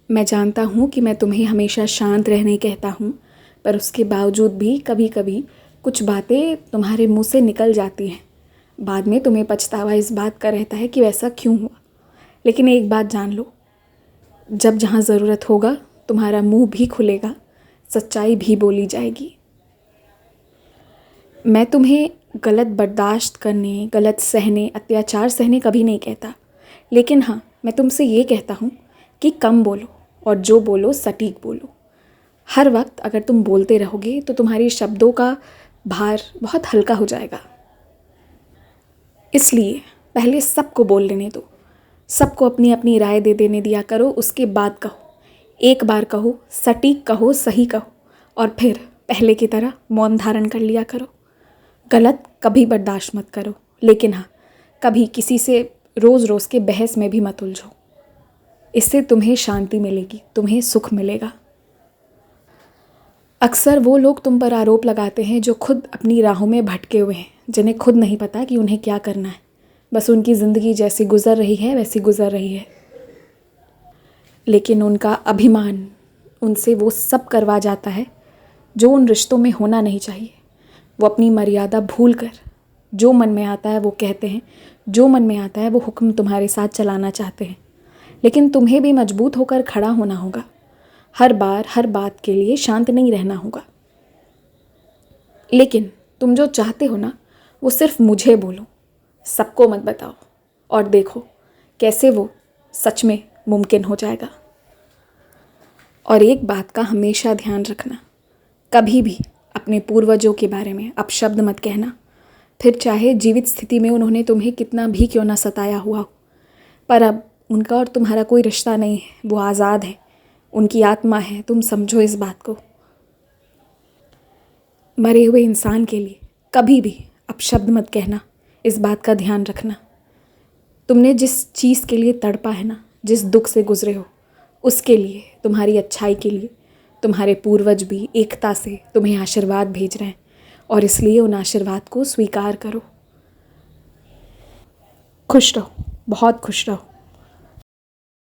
मैं जानता हूँ कि मैं तुम्हें हमेशा शांत रहने कहता हूँ, पर उसके बावजूद भी कभी कभी कुछ बातें तुम्हारे मुंह से निकल जाती हैं। बाद में तुम्हें पछतावा इस बात का रहता है कि वैसा क्यों हुआ। लेकिन एक बात जान लो, जब जहाँ ज़रूरत होगा तुम्हारा मुंह भी खुलेगा, सच्चाई भी बोली जाएगी। मैं तुम्हें गलत बर्दाश्त करने, गलत सहने, अत्याचार सहने कभी नहीं कहता। लेकिन हाँ, मैं तुमसे ये कहता हूँ कि कम बोलो और जो बोलो सटीक बोलो। हर वक्त अगर तुम बोलते रहोगे तो तुम्हारी शब्दों का भार बहुत हल्का हो जाएगा। इसलिए पहले सबको बोल लेने दो, सबको अपनी अपनी राय दे देने दिया करो। उसके बाद कहो, एक बार कहो, सटीक कहो, सही कहो, और फिर पहले की तरह मौन धारण कर लिया करो। गलत कभी बर्दाश्त मत करो, लेकिन हाँ, कभी किसी से रोज़ रोज़ के बहस में भी मत उलझो। इससे तुम्हें शांति मिलेगी, तुम्हें सुख मिलेगा। अक्सर वो लोग तुम पर आरोप लगाते हैं जो खुद अपनी राहों में भटके हुए हैं, जिन्हें खुद नहीं पता कि उन्हें क्या करना है। बस उनकी ज़िंदगी जैसी गुजर रही है वैसी गुजर रही है, लेकिन उनका अभिमान उनसे वो सब करवा जाता है जो उन रिश्तों में होना नहीं चाहिए। वो अपनी मर्यादा भूल कर जो मन में आता है वो कहते हैं, जो मन में आता है वो हुक्म तुम्हारे साथ चलाना चाहते हैं। लेकिन तुम्हें भी मजबूत होकर खड़ा होना होगा। हर बार हर बात के लिए शांत नहीं रहना होगा। लेकिन तुम जो चाहते हो ना, वो सिर्फ मुझे बोलो, सबको मत बताओ, और देखो कैसे वो सच में मुमकिन हो जाएगा। और एक बात का हमेशा ध्यान रखना, कभी भी अपने पूर्वजों के बारे में अपशब्द मत कहना। फिर चाहे जीवित स्थिति में उन्होंने तुम्हें कितना भी क्यों ना सताया हुआ हो, पर अब उनका और तुम्हारा कोई रिश्ता नहीं है। वो आज़ाद है, उनकी आत्मा है, तुम समझो इस बात को। मरे हुए इंसान के लिए कभी भी अपशब्द मत कहना, इस बात का ध्यान रखना। तुमने जिस चीज़ के लिए तड़पा है ना, जिस दुख से गुजरे हो, उसके लिए, तुम्हारी अच्छाई के लिए तुम्हारे पूर्वज भी एकता से तुम्हें आशीर्वाद भेज रहे हैं, और इसलिए उन आशीर्वाद को स्वीकार करो। खुश रहो, बहुत खुश रहो।